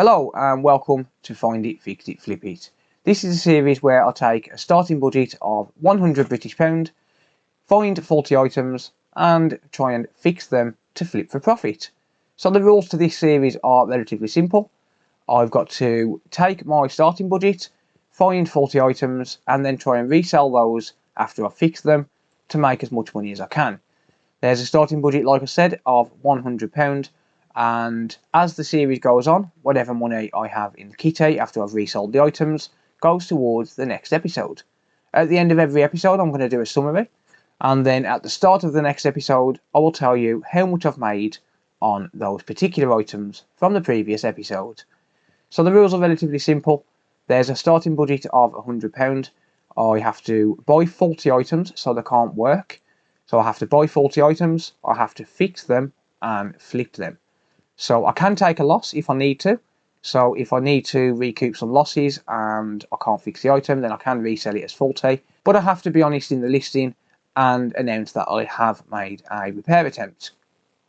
Hello and welcome to Find It, Fix It, Flip It. This is a series where I'll take a starting budget of £100, find faulty items and try and fix them to flip for profit. So the rules to this series are relatively simple. I've got to take my starting budget, find faulty items and then try and resell those after I've fixed them to make as much money as I can. There's a starting budget, like I said, of £100. And as the series goes on, whatever money I have in the kitty after I've resold the items goes towards the next episode. At the end of every episode I'm going to do a summary, and then at the start of the next episode I will tell you how much I've made on those particular items from the previous episode. So the rules are relatively simple. There's a starting budget of £100. I have to buy faulty items so they can't work. So I have to buy faulty items, I have to fix them and flip them. So I can take a loss if I need to. So if I need to recoup some losses and I can't fix the item, then I can resell it as faulty. But I have to be honest in the listing and announce that I have made a repair attempt.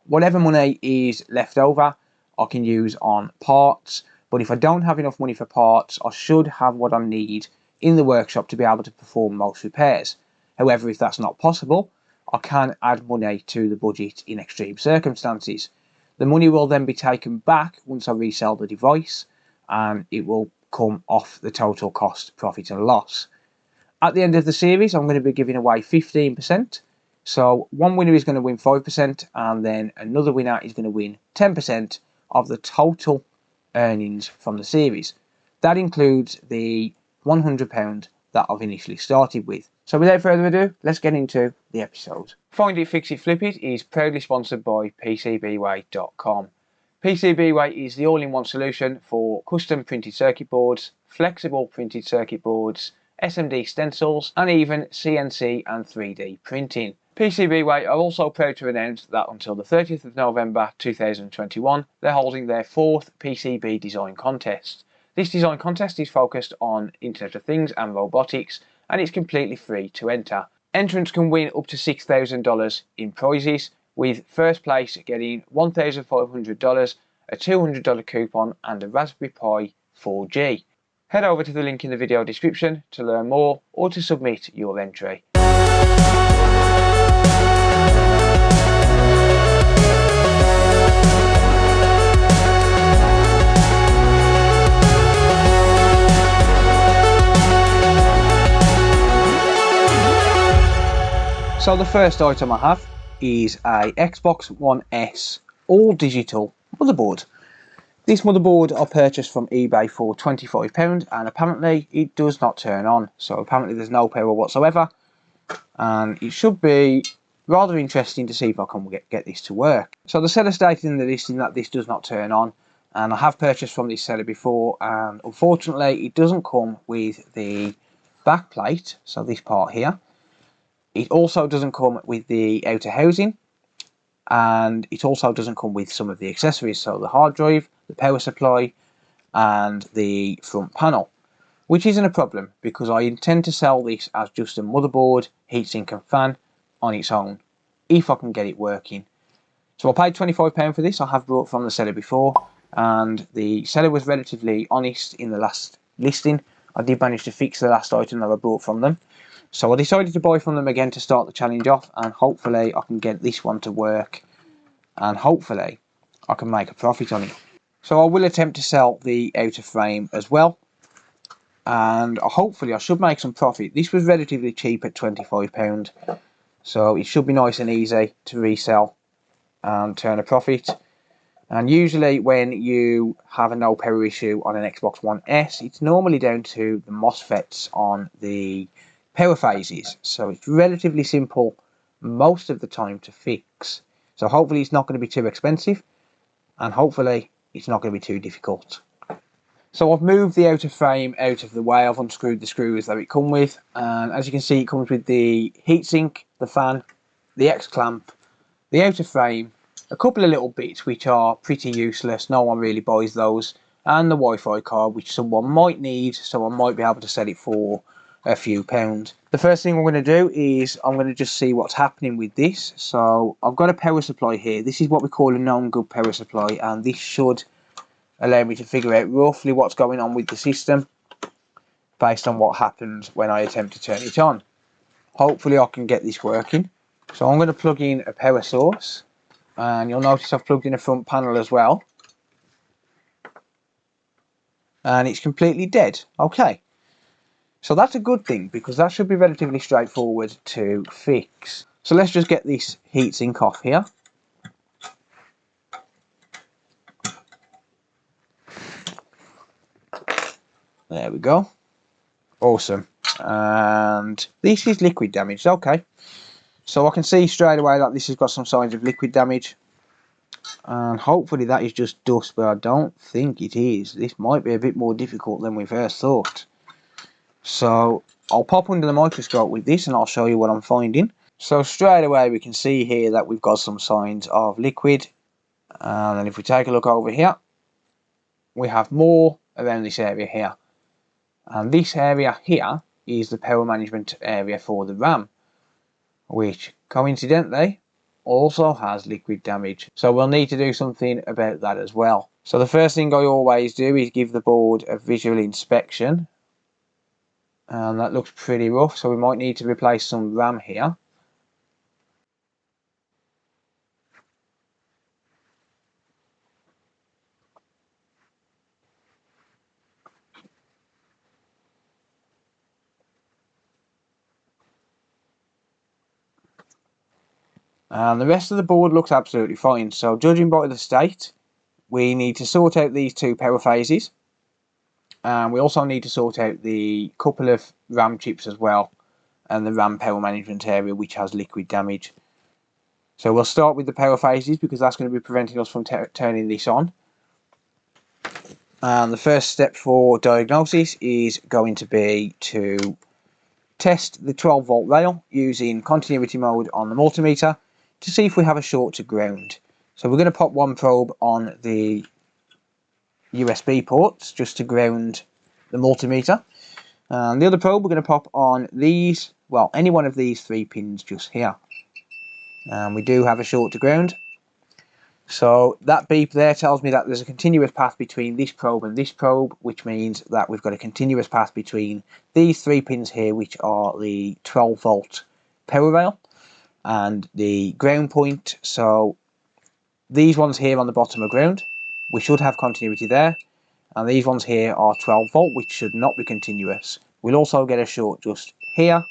Whatever money is left over, I can use on parts. But if I don't have enough money for parts, I should have what I need in the workshop to be able to perform most repairs. However, if that's not possible, I can add money to the budget in extreme circumstances. The money will then be taken back once I resell the device, and it will come off the total cost, profit and loss. At the end of the series, I'm going to be giving away 15%. So one winner is going to win 5%, and then another winner is going to win 10% of the total earnings from the series. That includes the £100 that I've initially started with. So without further ado, let's get into the episode. Find It, Fix It, Flip It is proudly sponsored by PCBWay.com. PCBWay is the all-in-one solution for custom printed circuit boards, flexible printed circuit boards, SMD stencils and even CNC and 3D printing. PCBWay are also proud to announce that until the 30th of November 2021 they're holding their 4th PCB Design Contest. This design contest is focused on Internet of Things and robotics, and it's completely free to enter. Entrants can win up to $6,000 in prizes, with first place getting $1,500, a $200 coupon and a Raspberry Pi 4G. Head over to the link in the video description to learn more or to submit your entry. So the first item I have is a Xbox One S all digital motherboard. This motherboard I purchased from eBay for £25 and apparently it does not turn on. So apparently there's no power whatsoever, and it should be rather interesting to see if I can get this to work. So the seller stated in the listing that this does not turn on, and I have purchased from this seller before, and unfortunately it doesn't come with the back plate, so this part here. It also doesn't come with the outer housing, and it also doesn't come with some of the accessories, so the hard drive, the power supply and the front panel, which isn't a problem because I intend to sell this as just a motherboard, heatsink and fan on its own if I can get it working. So I paid £25 for this. I have bought from the seller before, and the seller was relatively honest in the last listing. I did manage to fix the last item that I bought from them. So I decided to buy from them again to start the challenge off, and hopefully I can get this one to work and hopefully I can make a profit on it. So I will attempt to sell the outer frame as well, and hopefully I should make some profit. This was relatively cheap at £25, so it should be nice and easy to resell and turn a profit. And usually when you have a no power issue on an Xbox One S, it's normally down to the MOSFETs on the power phases, so it's relatively simple most of the time to fix. So hopefully it's not going to be too expensive, and hopefully it's not going to be too difficult. So I've moved the outer frame out of the way. I've unscrewed the screws that it comes with, and as you can see it comes with the heatsink, the fan, the X clamp, the outer frame, a couple of little bits which are pretty useless, no one really buys those, and the Wi-Fi card which someone might need, so I might be able to sell it for a few pounds. The first thing I'm going to do is I'm going to just see what's happening with this. So I've got a power supply here. This is what we call a known good power supply, and this should allow me to figure out roughly what's going on with the system based on what happens when I attempt to turn it on. Hopefully I can get this working. So I'm going to plug in a power source, and you'll notice I've plugged in a front panel as well, and it's completely dead. Okay, so that's a good thing because that should be relatively straightforward to fix. So let's just get this heatsink off here. There we go. Awesome. And this is liquid damage. Okay, so I can see straight away that this has got some signs of liquid damage, and hopefully that is just dust, but I don't think it is. This might be a bit more difficult than we first thought. So I'll pop under the microscope with this and I'll show you what I'm finding. So straight away we can see here that we've got some signs of liquid, and then if we take a look over here, we have more around this area here, and this area here is the power management area for the RAM, which coincidentally also has liquid damage. So we'll need to do something about that as well. So the first thing I always do is give the board a visual inspection, and that looks pretty rough, so we might need to replace some RAM here. And the rest of the board looks absolutely fine. So judging by the state, we need to sort out these two power phases, and we also need to sort out the couple of RAM chips as well, and the RAM power management area which has liquid damage. So we'll start with the power phases because that's going to be preventing us from turning this on. And the first step for diagnosis is going to be to test the 12 volt rail using continuity mode on the multimeter to see if we have a short to ground. So we're going to pop one probe on the USB ports just to ground the multimeter, and the other probe we're going to pop on these, well, any one of these 3 pins just here, and we do have a short to ground. So that beep there tells me that there's a continuous path between this probe and this probe, which means that we've got a continuous path between these 3 pins here, which are the 12 volt power rail, and the ground point. So these ones here on the bottom are ground, we should have continuity there, and these ones here are 12 volt, which should not be continuous. We'll also get a short just here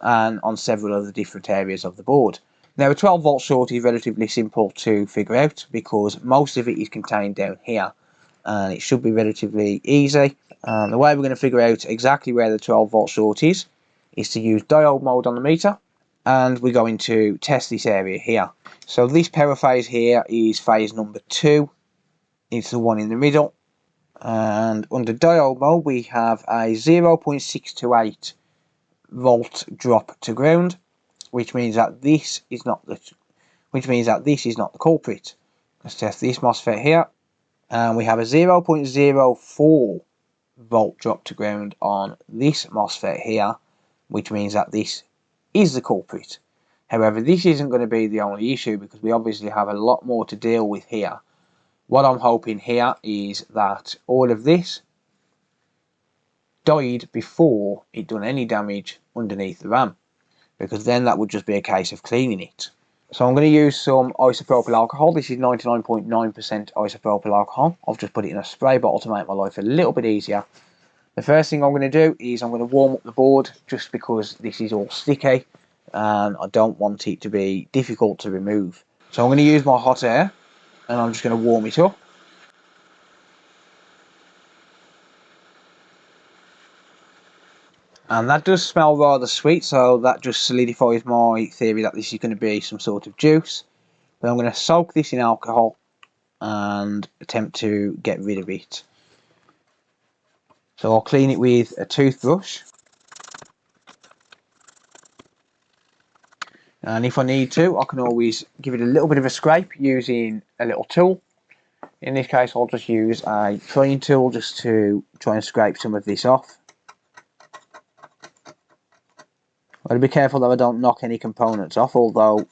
and on several other different areas of the board. Now a 12 volt short is relatively simple to figure out because most of it is contained down here, and it should be relatively easy. And the way we're going to figure out exactly where the 12 volt short is to use diode mode on the meter, and we're going to test this area here. So this power phase here is phase number 2, it's the one in the middle, and under diode mode we have a 0.628 volt drop to ground, which means that this is not the culprit. Let's test this MOSFET here, and we have a 0.04 volt drop to ground on this MOSFET here, which means that this is the culprit. However, this isn't going to be the only issue because we obviously have a lot more to deal with here. What I'm hoping here is that all of this died before it done any damage underneath the RAM, because then that would just be a case of cleaning it. So I'm going to use some isopropyl alcohol. This is 99.9% isopropyl alcohol. I've just put it in a spray bottle to make my life a little bit easier. The first thing I'm going to do is I'm going to warm up the board, just because this is all sticky and I don't want it to be difficult to remove. So I'm going to use my hot air and I'm just going to warm it up. And that does smell rather sweet, so that just solidifies my theory that this is going to be some sort of juice. But I'm going to soak this in alcohol and attempt to get rid of it. So I'll clean it with a toothbrush. And if I need to, I can always give it a little bit of a scrape using a little tool. In this case, I'll just use a prying tool just to try and scrape some of this off. I've got to be careful that I don't knock any components off, although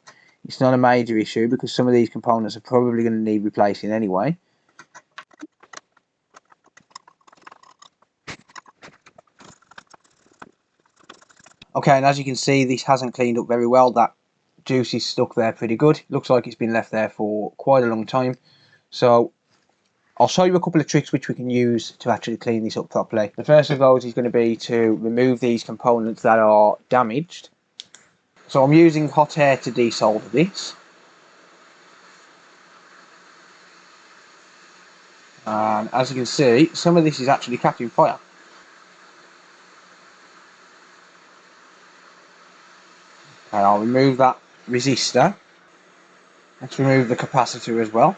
it's not a major issue because some of these components are probably going to need replacing anyway. Okay, and as you can see, this hasn't cleaned up very well. That juice is stuck there pretty good. Looks like it's been left there for quite a long time. So I'll show you a couple of tricks which we can use to actually clean this up properly. The first of those is going to be to remove these components that are damaged. So I'm using hot air to desolder this. And as you can see, some of this is actually catching fire. Okay, I'll remove that resistor. Let's remove the capacitor as well,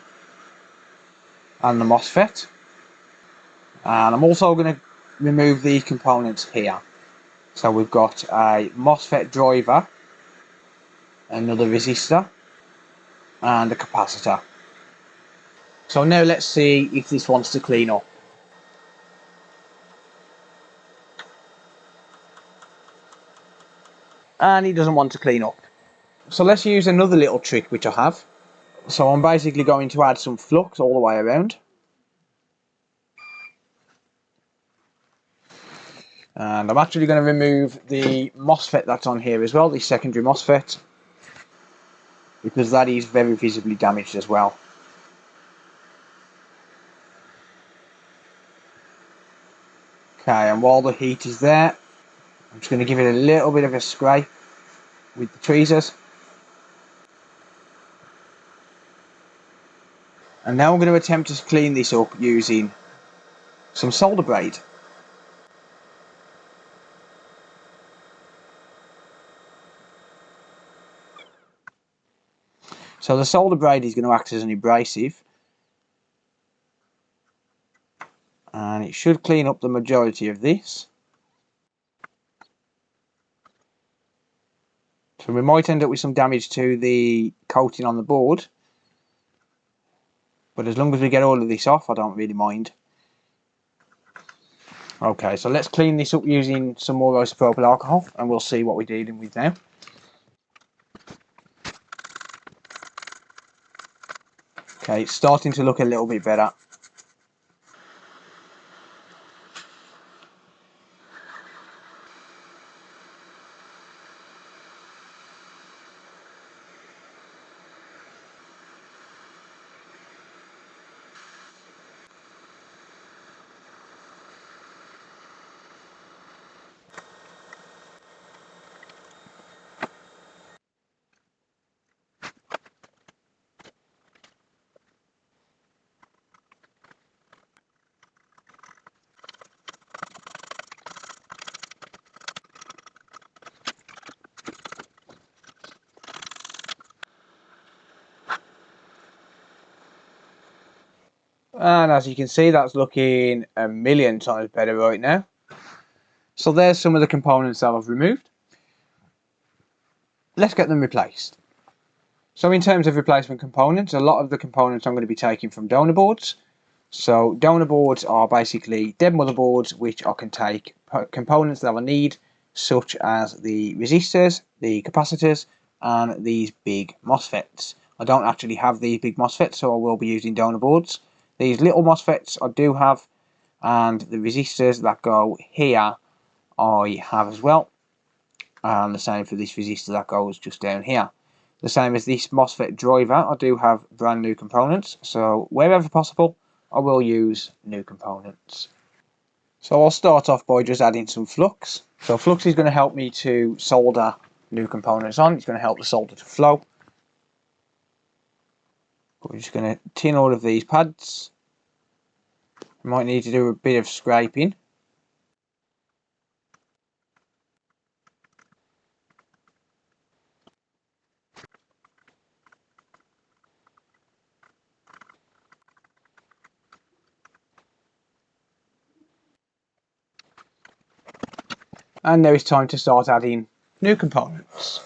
and the MOSFET. And I'm also going to remove these components here. So we've got a MOSFET driver, another resistor, and a capacitor. So now let's see if this wants to clean up. And it doesn't want to clean up. So let's use another little trick which I have. So I'm basically going to add some flux all the way around. And I'm actually going to remove the MOSFET that's on here as well, the secondary MOSFET, because that is very visibly damaged as well. Okay, and while the heat is there, I'm just going to give it a little bit of a scrape with the tweezers. And now I'm going to attempt to clean this up using some solder braid. So the solder braid is going to act as an abrasive, and it should clean up the majority of this. So we might end up with some damage to the coating on the board, but as long as we get all of this off, I don't really mind. Okay, so let's clean this up using some more isopropyl alcohol, and we'll see what we're dealing with now. Okay, it's starting to look a little bit better. And as you can see, that's looking a million times better right now. So there's some of the components that I've removed. Let's get them replaced. So in terms of replacement components, a lot of the components I'm going to be taking from donor boards. So donor boards are basically dead motherboards which I can take components that I need, such as the resistors, the capacitors, and these big MOSFETs. I don't actually have these big MOSFETs, so I will be using donor boards. These little MOSFETs I do have, and the resistors that go here I have as well. And the same for this resistor that goes just down here. The same as this MOSFET driver, I do have brand new components, so wherever possible I will use new components. So I'll start off by just adding some flux. So flux is going to help me to solder new components on. It's going to help the solder to flow. But we're just going to tin all of these pads. We might need to do a bit of scraping. And now it's time to start adding new components.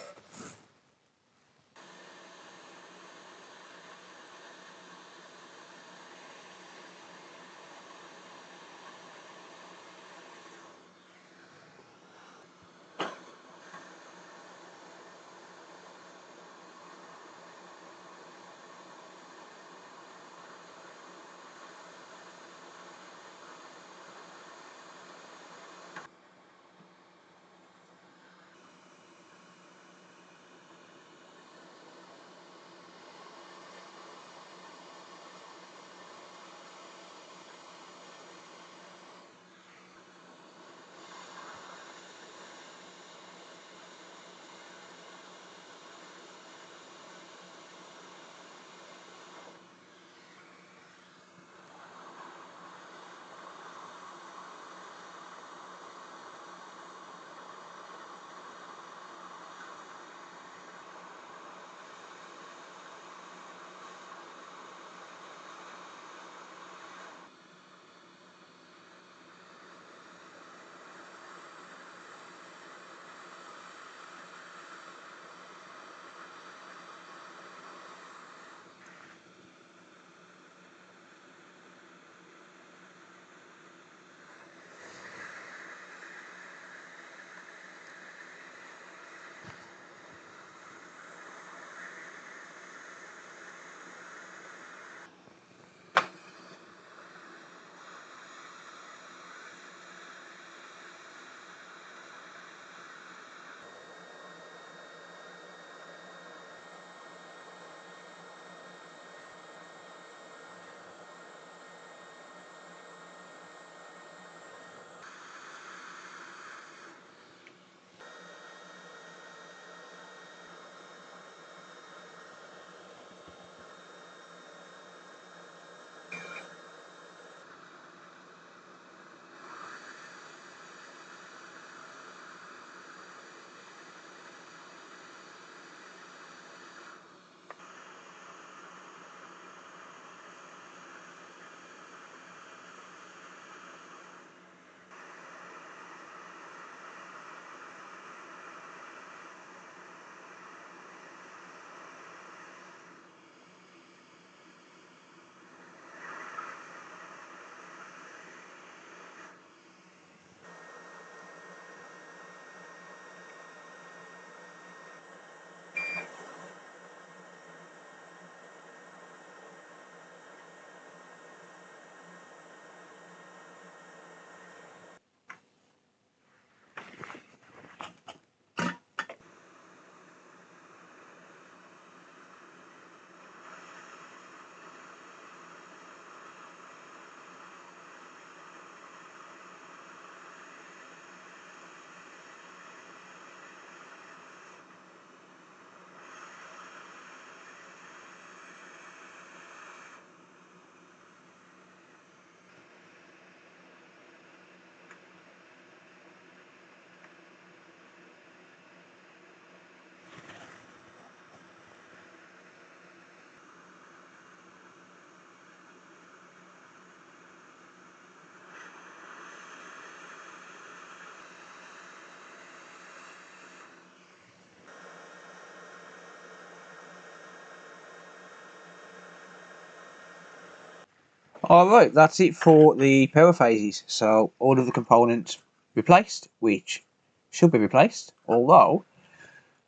Alright, that's it for the power phases. So all of the components replaced, which should be replaced, although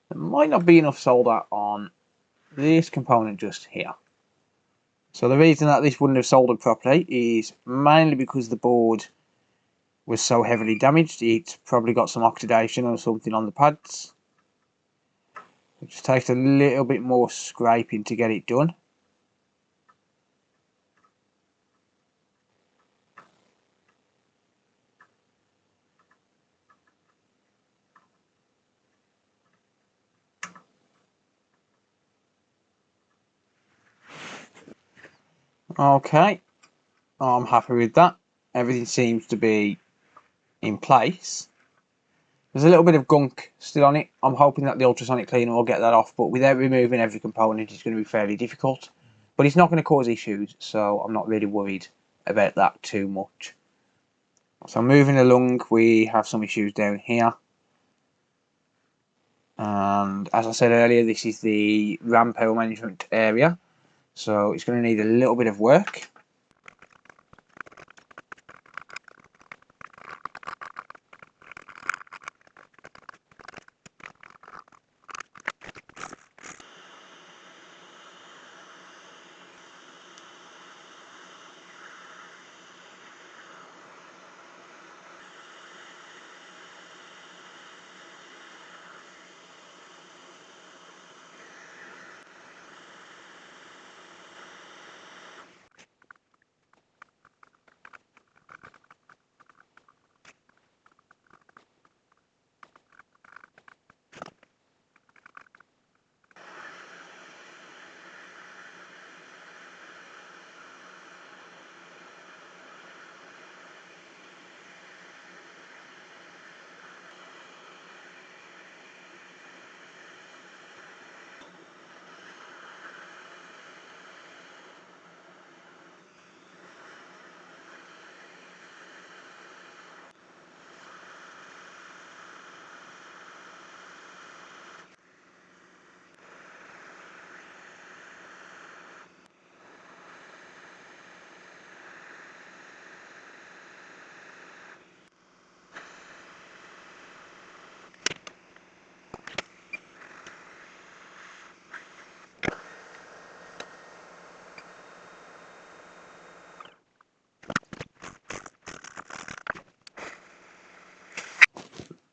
there might not be enough solder on this component just here. So the reason that this wouldn't have soldered properly is mainly because the board was so heavily damaged. It's probably got some oxidation or something on the pads. It just takes a little bit more scraping to get it done. Okay, I'm happy with that. Everything seems to be in place. There's a little bit of gunk still on it. I'm hoping that the ultrasonic cleaner will get that off, but without removing every component it's going to be fairly difficult. But it's not going to cause issues, so I'm not really worried about that too much. So moving along, we have some issues down here. And as I said earlier, this is the RAM power management area, so it's going to need a little bit of work.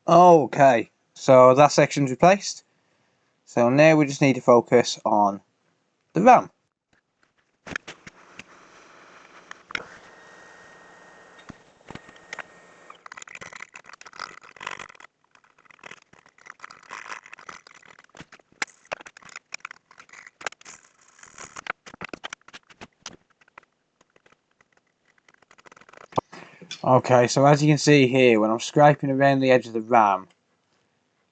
Okay, so that section's replaced. So now we just need to focus on the RAM. Okay, so as you can see here, when I'm scraping around the edge of the RAM,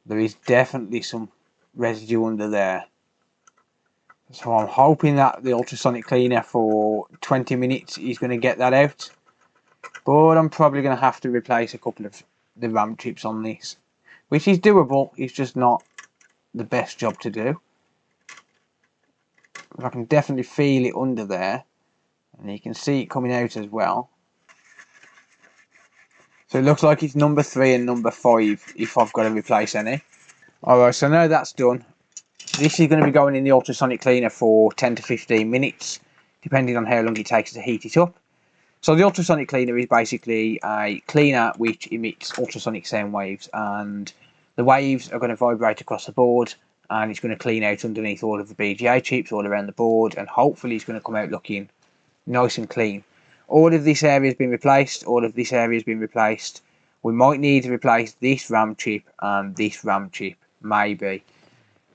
there is definitely some residue under there. So I'm hoping that the ultrasonic cleaner for 20 minutes is going to get that out. But I'm probably going to have to replace a couple of the RAM chips on this, which is doable. It's just not the best job to do. But I can definitely feel it under there, and you can see it coming out as well. So it looks like it's number 3 and number 5 if I've got to replace any. Alright, so now that's done, this is going to be going in the ultrasonic cleaner for 10 to 15 minutes, depending on how long it takes to heat it up. So the ultrasonic cleaner is basically a cleaner which emits ultrasonic sound waves, and the waves are going to vibrate across the board, and it's going to clean out underneath all of the BGA chips all around the board, and hopefully it's going to come out looking nice and clean. All of this area has been replaced, all of this area has been replaced. We might need to replace this RAM chip and this RAM chip, maybe.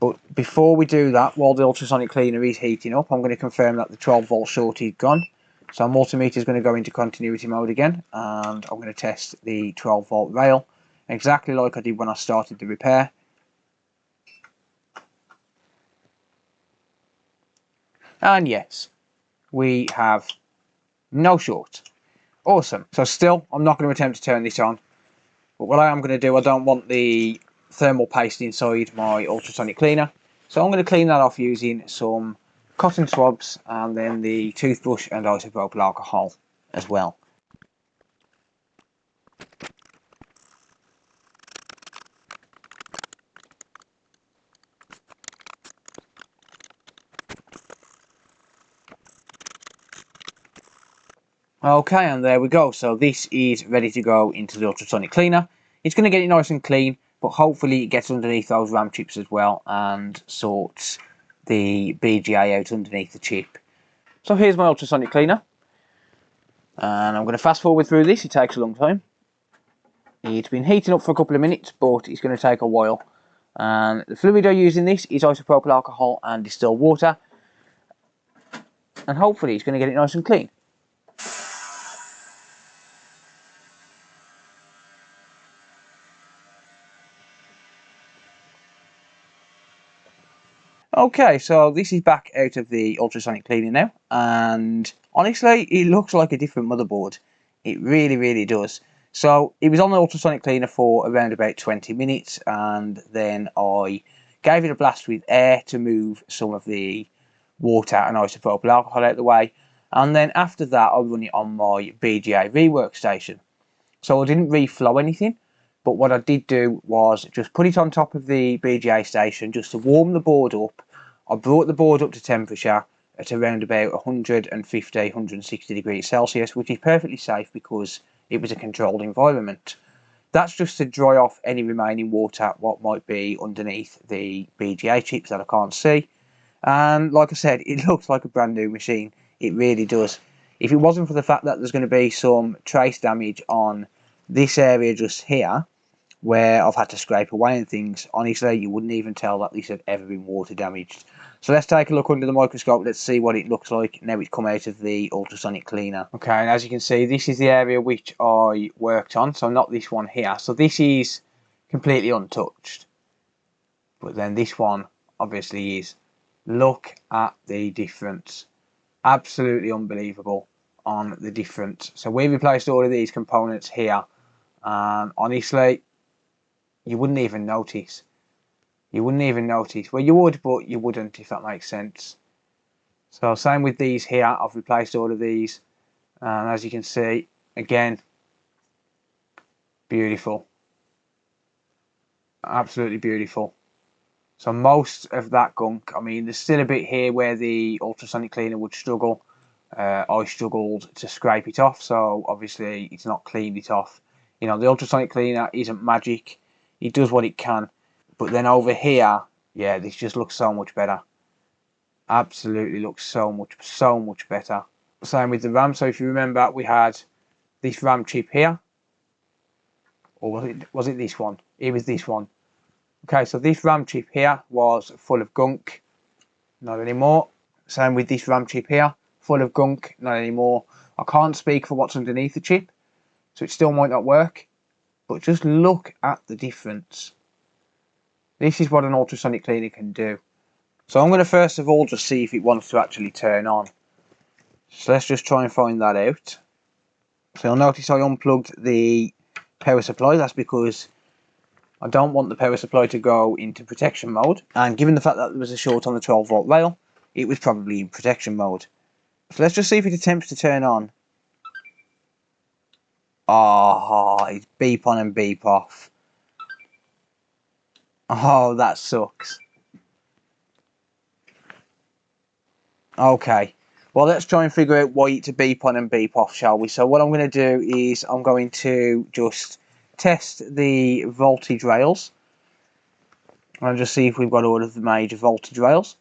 But before we do that, while the ultrasonic cleaner is heating up, I'm going to confirm that the 12 volt short is gone. So our multimeter is going to go into continuity mode again, and I'm going to test the 12 volt rail, exactly like I did when I started the repair. And yes, we have no short. Awesome. So still, I'm not going to attempt to turn this on. But what I am going to do, I don't want the thermal paste inside my ultrasonic cleaner. So I'm going to clean that off using some cotton swabs, and then the toothbrush and isopropyl alcohol as well. Okay, and there we go. So this is ready to go into the ultrasonic cleaner. It's going to get it nice and clean, but hopefully it gets underneath those RAM chips as well and sorts the BGA out underneath the chip. So here's my ultrasonic cleaner, and I'm going to fast forward through this. It takes a long time. It's been heating up for a couple of minutes, but it's going to take a while. And the fluid I use in this is isopropyl alcohol and distilled water, and hopefully it's going to get it nice and clean. Okay, so this is back out of the ultrasonic cleaner now, and honestly, it looks like a different motherboard. It really does. So it was on the ultrasonic cleaner for around about 20 minutes, and then I gave it a blast with air to move some of the water and isopropyl alcohol out of the way, and then after that I run it on my BGA workstation. So I didn't reflow anything, but what I did do was just put it on top of the BGA station just to warm the board up. I brought the board up to temperature at around about 150, 160 degrees Celsius, which is perfectly safe because it was a controlled environment. That's just to dry off any remaining water what might be underneath the BGA chips that I can't see. And like I said, it looks like a brand new machine. It really does. If it wasn't for the fact that there's going to be some trace damage on this area just here, where I've had to scrape away and things, honestly, you wouldn't even tell that this had ever been water damaged. So let's take a look under the microscope. Let's see what it looks like now it's come out of the ultrasonic cleaner. Okay, and as you can see, this is the area which I worked on, so not this one here. So this is completely untouched, but then this one obviously is. Look at the difference. Absolutely unbelievable on the difference. So we replaced all of these components here, and honestly, you wouldn't even notice. You wouldn't even notice. Well, you would, but you wouldn't, if that makes sense. So same with these here. I've replaced all of these, and as you can see, again, beautiful. Absolutely beautiful. So most of that gunk, I mean, there's still a bit here where the ultrasonic cleaner would struggle. I struggled to scrape it off, so obviously it's not cleaned it off. You know, the ultrasonic cleaner isn't magic. It does what it can. But then over here, yeah, this just looks so much better. Absolutely looks so much better. Same with the RAM. So if you remember, we had this RAM chip here. Or was it this one? It was this one. Okay, so this RAM chip here was full of gunk, not anymore. Same with this RAM chip here, full of gunk, not anymore. I can't speak for what's underneath the chip, so it still might not work, but just look at the difference. This is what an ultrasonic cleaner can do. So I'm going to first of all just see if it wants to actually turn on. So let's just try and find that out. So you'll notice I unplugged the power supply. That's because I don't want the power supply to go into protection mode, and given the fact that there was a short on the 12-volt rail, it was probably in protection mode. So let's just see if it attempts to turn on. Oh, it's beep on and beep off. Oh, that sucks. Okay, well, let's try and figure out why it's a beep on and beep off, shall we? So what I'm going to do is I'm going to just test the voltage rails and just see if we've got all of the major voltage rails.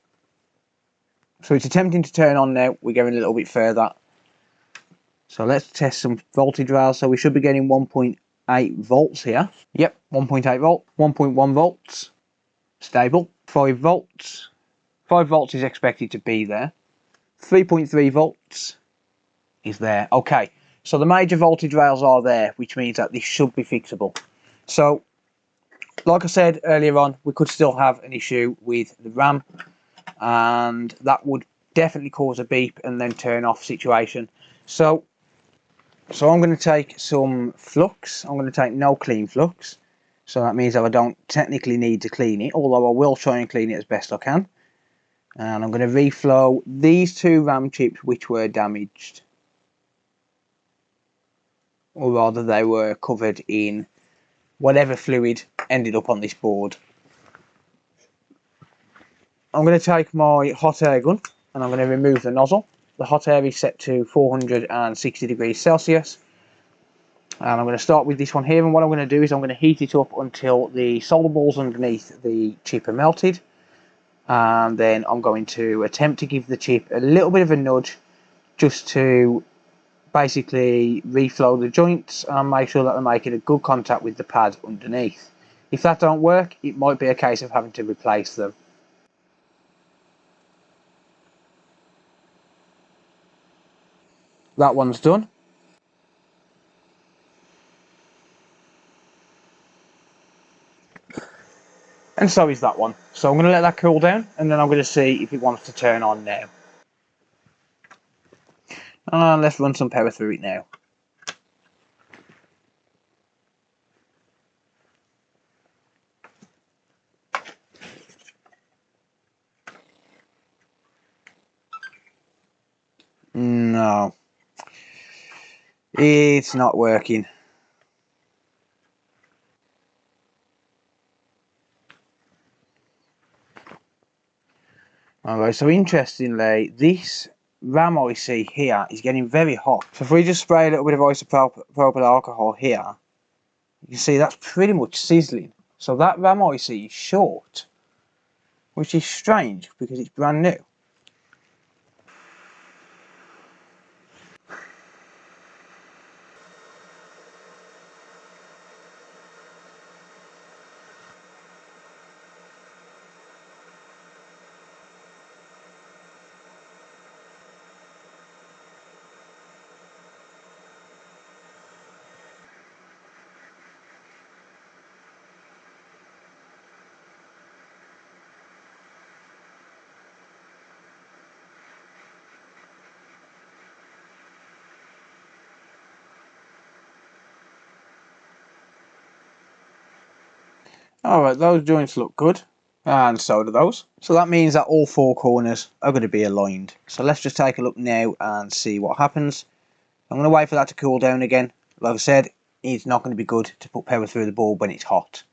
So it's attempting to turn on now. We're going a little bit further. So let's test some voltage rails. So we should be getting 1.8 volts here. Yep, 1.8 volt, 1.1 volts, stable, 5 volts. 5 volts is expected to be there. 3.3 volts is there. Okay, so the major voltage rails are there, which means that this should be fixable. So, like I said earlier on, we could still have an issue with the RAM, and that would definitely cause a beep and then turn off situation. So I'm going to take some flux. I'm going to take no clean flux. So that means that I don't technically need to clean it, although I will try and clean it as best I can. And I'm going to reflow these 2 RAM chips which were damaged, or rather they were covered in whatever fluid ended up on this board. I'm going to take my hot air gun and I'm going to remove the nozzle. The hot air is set to 460 degrees Celsius. And I'm going to start with this one here, and what I'm going to do is I'm going to heat it up until the solder balls underneath the chip are melted. And then I'm going to attempt to give the chip a little bit of a nudge just to basically reflow the joints and make sure that they're making a good contact with the pad underneath. If that don't work, it might be a case of having to replace them. That one's done. And so is that one. So I'm going to let that cool down, and then I'm going to see if it wants to turn on now. And let's run some power through it now. No, it's not working. Alright, so interestingly, this RAM IC here is getting very hot. So if we just spray a little bit of isopropyl alcohol here, you can see that's pretty much sizzling. So that RAM IC is short, which is strange because it's brand new. Alright, those joints look good, and so do those. So that means that all 4 corners are going to be aligned. So let's just take a look now and see what happens. I'm going to wait for that to cool down again. Like I said, it's not going to be good to put power through the board when it's hot.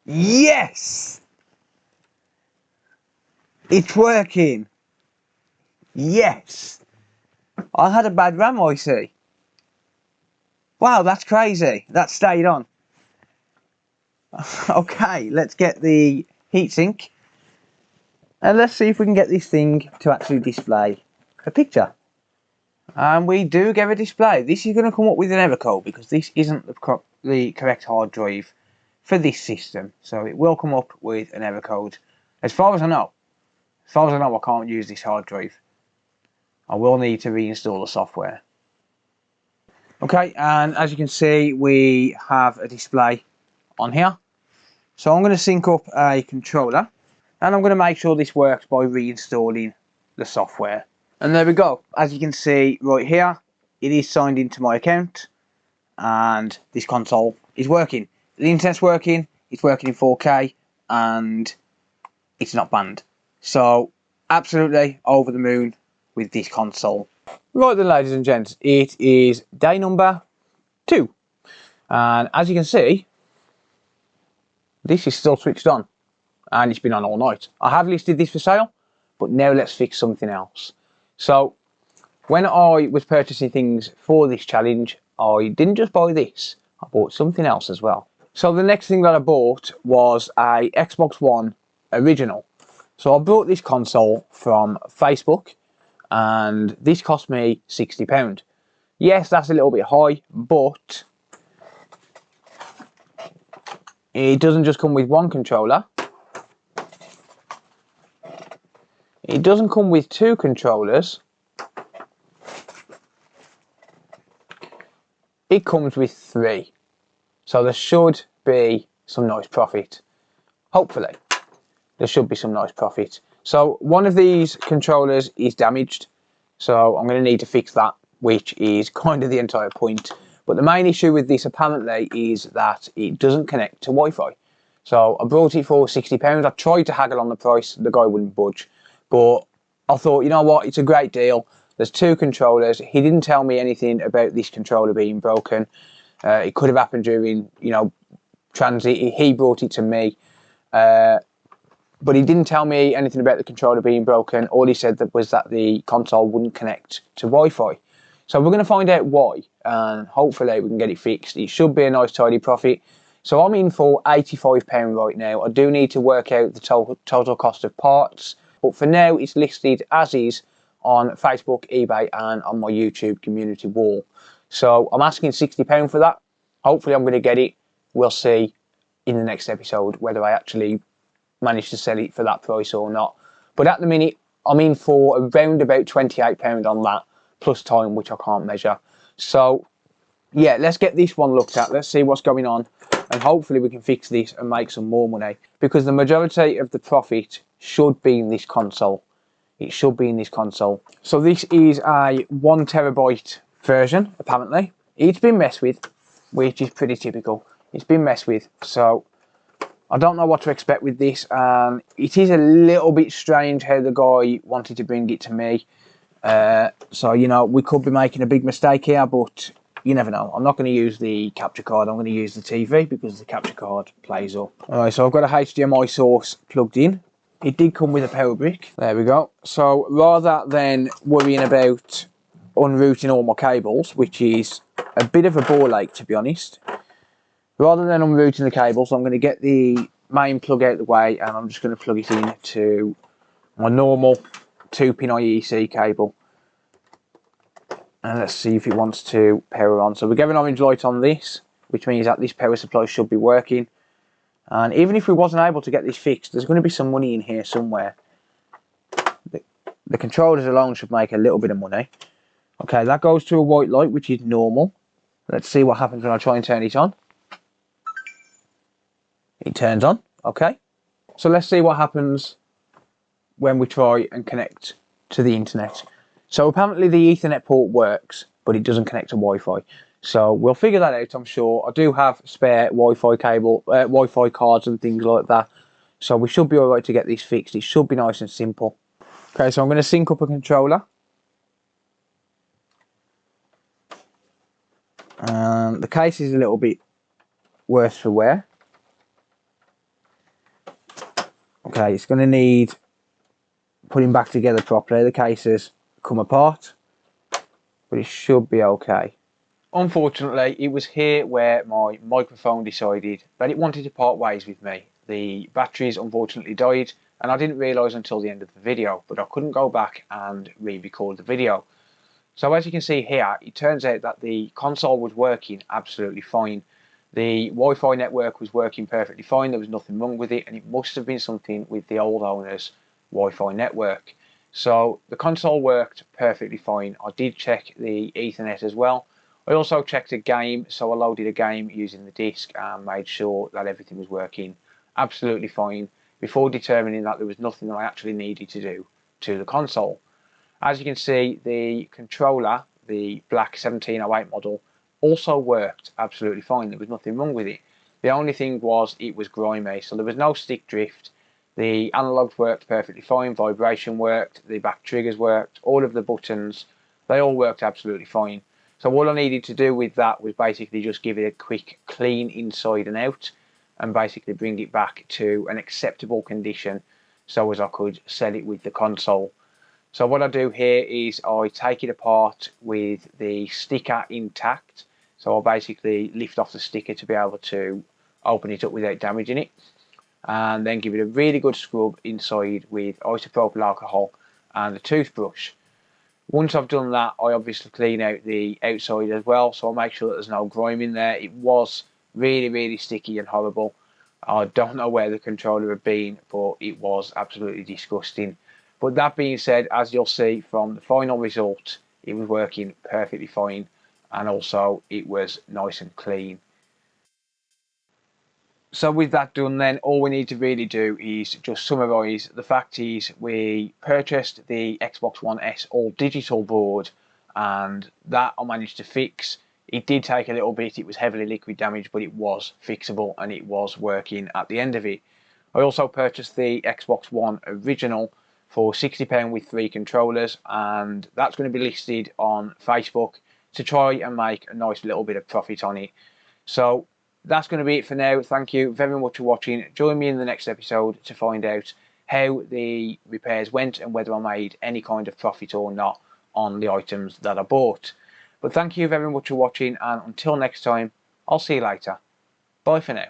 Yes! It's working! Yes! I had a bad RAM IC. Wow, that's crazy. That stayed on. Okay, let's get the heatsink and let's see if we can get this thing to actually display a picture. And we do get a display. This is going to come up with an error code because this isn't the correct hard drive for this system. So it will come up with an error code. As far as I know, I can't use this hard drive. I will need to reinstall the software. Okay, and as you can see, we have a display on here. So I'm going to sync up a controller, and I'm going to make sure this works by reinstalling the software. And there we go. As you can see right here, it is signed into my account, and this console is working. The internet's working, it's working in 4K, and it's not banned. So absolutely over the moon with this console. Right then, ladies and gents, it is day number 2, and as you can see, this is still switched on, and it's been on all night. I have listed this for sale, but now let's fix something else. So when I was purchasing things for this challenge, I didn't just buy this, I bought something else as well. So the next thing that I bought was a Xbox One original. So I bought this console from Facebook, and this cost me £60. Yes, that's a little bit high, but it doesn't just come with one controller. It doesn't come with 2 controllers. It comes with 3. So there should be some nice profit. Hopefully, there should be some nice profit. So one of these controllers is damaged. So I'm going to need to fix that, which is kind of the entire point. But the main issue with this apparently is that it doesn't connect to Wi-Fi. So I brought it for £60. I tried to haggle on the price, the guy wouldn't budge. But I thought, you know what, it's a great deal. There's 2 controllers. He didn't tell me anything about this controller being broken. It could have happened during, transit. He brought it to me. But he didn't tell me anything about the controller being broken. All he said was that the console wouldn't connect to Wi-Fi. So we're going to find out why, and hopefully we can get it fixed. It should be a nice tidy profit. So I'm in for £85 right now. I do need to work out the total cost of parts, but for now it's listed as is on Facebook, eBay and on my YouTube community wall. So I'm asking £60 for that. Hopefully I'm going to get it. We'll see in the next episode whether I actually manage to sell it for that price or not. But at the minute I'm in for around about £28 on that, plus time, which I can't measure. So yeah, let's get this one looked at. Let's see what's going on, and hopefully we can fix this and make some more money, because the majority of the profit should be in this console. It should be in this console. So this is a 1 terabyte version, apparently. It's been messed with, which is pretty typical. It's been messed with, so I don't know what to expect with this. It is a little bit strange how the guy wanted to bring it to me. So, we could be making a big mistake here, but you never know. I'm not going to use the capture card. I'm going to use the TV because the capture card plays up. Alright, so I've got a HDMI source plugged in. It did come with a power brick. There we go. So rather than worrying about unrouting all my cables, which is a bit of a ball ache to be honest, rather than unrouting the cables, I'm going to get the main plug out of the way, and I'm just going to plug it in to my normal 2-pin IEC cable. And let's see if it wants to power on. So we're getting an orange light on this, which means that this power supply should be working. And even if we wasn't able to get this fixed, there's going to be some money in here somewhere. The controllers alone should make a little bit of money. Okay, that goes to a white light, which is normal. Let's see what happens when I try and turn it on. It turns on, okay. So let's see what happens when we try and connect to the internet. So apparently the Ethernet port works, but it doesn't connect to Wi-Fi. So we'll figure that out, I'm sure. I do have spare Wi-Fi cable, Wi-Fi cards and things like that. So we should be all right to get this fixed. It should be nice and simple. Okay, so I'm going to sync up a controller. The case is a little bit worse for wear. Okay, it's going to need putting back together properly. The case has come apart, but it should be okay. Unfortunately, it was here where my microphone decided that it wanted to part ways with me. The batteries unfortunately died, and I didn't realise until the end of the video, but I couldn't go back and re-record the video. So as you can see here, it turns out that the console was working absolutely fine. The Wi-Fi network was working perfectly fine, there was nothing wrong with it, and it must have been something with the old owner's Wi-Fi network. So the console worked perfectly fine. I did check the Ethernet as well. I also checked a game, so I loaded a game using the disc and made sure that everything was working absolutely fine before determining that there was nothing that I actually needed to do to the console. As you can see, the controller, the black 1708 model, also worked absolutely fine. There was nothing wrong with it. The only thing was it was grimy, so there was no stick drift. The analogs worked perfectly fine, vibration worked, the back triggers worked, all of the buttons, they all worked absolutely fine. So all I needed to do with that was basically just give it a quick clean inside and out, and basically bring it back to an acceptable condition so as I could sell it with the console. So what I do here is I take it apart with the sticker intact. So I'll basically lift off the sticker to be able to open it up without damaging it, and then give it a really good scrub inside with isopropyl alcohol and a toothbrush. Once I've done that, I obviously clean out the outside as well, so I'll make sure that there's no grime in there. It was really sticky and horrible. I don't know where the controller had been, but it was absolutely disgusting. But that being said, as you'll see from the final result, it was working perfectly fine, and also it was nice and clean. So with that done then, all we need to really do is just summarise. The fact is we purchased the Xbox One S all digital board, and that I managed to fix. It did take a little bit, it was heavily liquid damaged, but it was fixable and it was working at the end of it. I also purchased the Xbox One original for £60 with 3 controllers, and that's going to be listed on Facebook to try and make a nice little bit of profit on it. So that's going to be it for now. Thank you very much for watching. Join me in the next episode to find out how the repairs went and whether I made any kind of profit or not on the items that I bought. But thank you very much for watching, and until next time, I'll see you later. Bye for now.